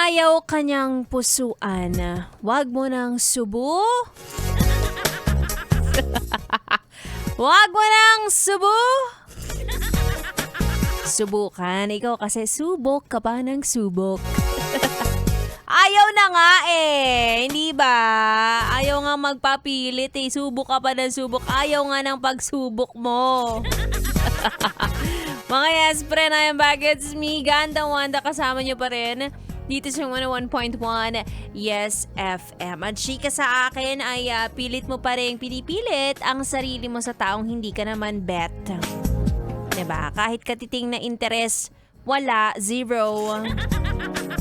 ayaw kanyang pusuan, wag mo nang subo. Wag mo nang subo. Subukan, ikaw kasi subok ka pa ng subok. Ayaw na nga hindi ba? Ayaw nga magpapilit subok ka pa ng subok. Ayaw nga ng pagsubok mo. Mga yes, pre na yung bagets, me, Ganda Wanda, kasama nyo pa rin dito sa 101.1 Yes FM. At chika sa akin ay pilit mo pa rin pinipilit ang sarili mo sa taong hindi ka naman bet. Diba? Kahit katiting na interes, wala, zero.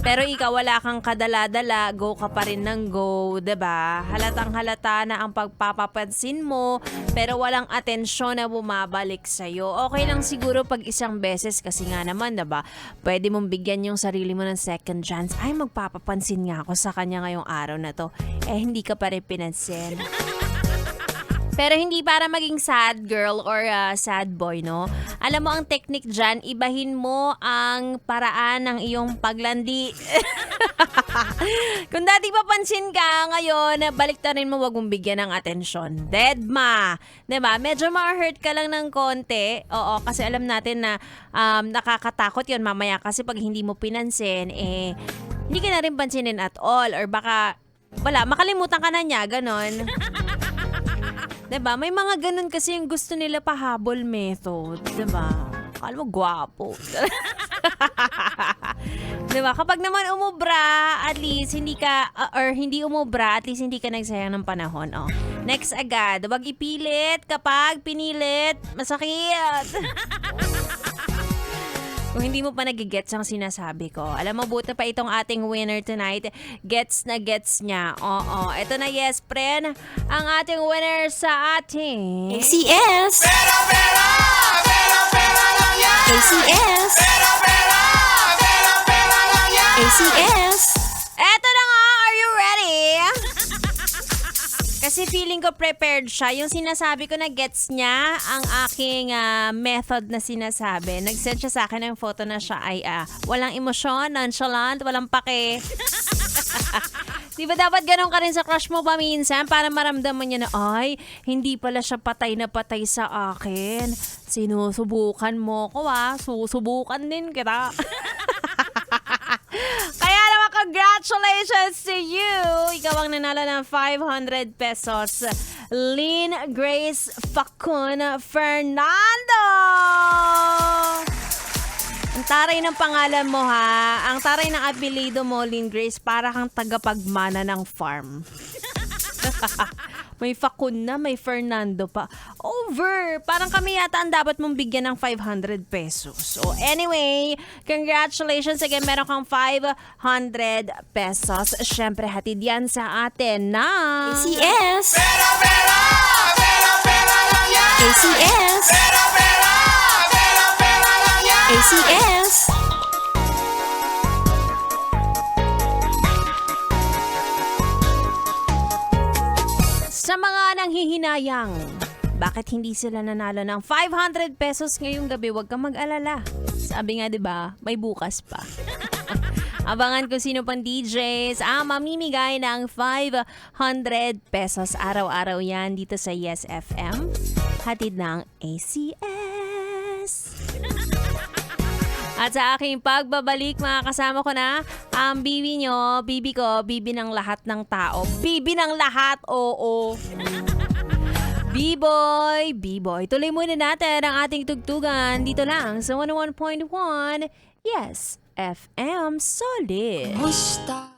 Pero ikaw wala kang kadala-dala, go ka pa rin ng go, 'di ba? Halatang halata na ang pagpapapansin mo, pero walang atensyon na bumabalik sa iyo. Okay lang siguro pag isang beses kasi nga naman, 'di ba? Pwede mong bigyan yung sarili mo ng second chance. Ay, magpapapansin nga ako sa kanya ngayong araw na 'to. Hindi ka pa rin pinansin. Pero hindi para maging sad girl or sad boy, no? Alam mo ang technique dyan, ibahin mo ang paraan ng iyong paglandi. Kung dati papansin ka, ngayon, baliktarin mo, wag mong bigyan ng atensyon. Deadma! Diba? Medyo ma-hurt ka lang ng konti. Oo, kasi alam natin na nakakatakot yon mamaya. Kasi pag hindi mo pinansin, hindi ka na rin pansinin at all. Or baka, makalimutan ka na niya, ganon. Diba? May mga ganun kasi yung gusto nila pahabol method. Diba? Akala mo gwapo. Diba? Kapag naman umubra, at least hindi ka, or hindi umubra, at least hindi ka nagsayang ng panahon. Oh. Next agad. Huwag ipilit kapag pinilit. Masakit. Kung hindi mo pa nagigets ang sinasabi ko, alam mo, buta pa itong ating winner tonight. Gets na gets niya. Oo. Ito na, yes, friend. Ang ating winner sa ating ACS! Pera, pera! Pera, pera lang yan! ACS! Pera, pera! Pera, pera lang yan! ACS! Eto na nga, are you ready? Kasi feeling ko prepared siya. Yung sinasabi ko na gets niya ang aking method na sinasabi. Nag-send siya sa akin ng photo na siya ay walang emosyon, nonchalant, walang pake. Di ba dapat ganun ka rin sa crush mo paminsan para maramdaman niya na, ay, hindi pala siya patay na patay sa akin. Sinusubukan mo ko susubukan din kita. Kaya naman, congratulations to you! Ikaw ang nanalo ng 500 pesos. Lynn Grace Facun Fernando! Ang taray ng pangalan mo, ha? Ang taray ng apelido mo, Lynn Grace, para kang tagapagmana ng farm. May Facun na, may Fernando pa. Over! Parang kami yata ang dapat mong bigyan ng 500 pesos. So anyway, congratulations again. Meron kang 500 pesos. Siyempre, hatid yan sa atin na ACS! Pera, pera! Pera, pera lang yan! ACS! Pera, pera! Pera, pera lang yan! ACS! Sa mga nanghihinayang, bakit hindi sila nanalo ng 500 pesos ngayong gabi? Huwag kang mag-alala. Sabi nga, 'di ba, may bukas pa. Abangan ko sino pang DJs mamimigay ng 500 pesos. Araw-araw yan dito sa Yes FM. Hatid ng ACS. At sa aking pagbabalik, mga kasama ko na ang bibi nyo, bibi ko, bibi ng lahat ng tao. Bibi ng lahat, oo. B-boy, B-boy. Tuloy muna natin ang ating tugtugan dito lang sa 101.1 Yes FM Solid. Musta?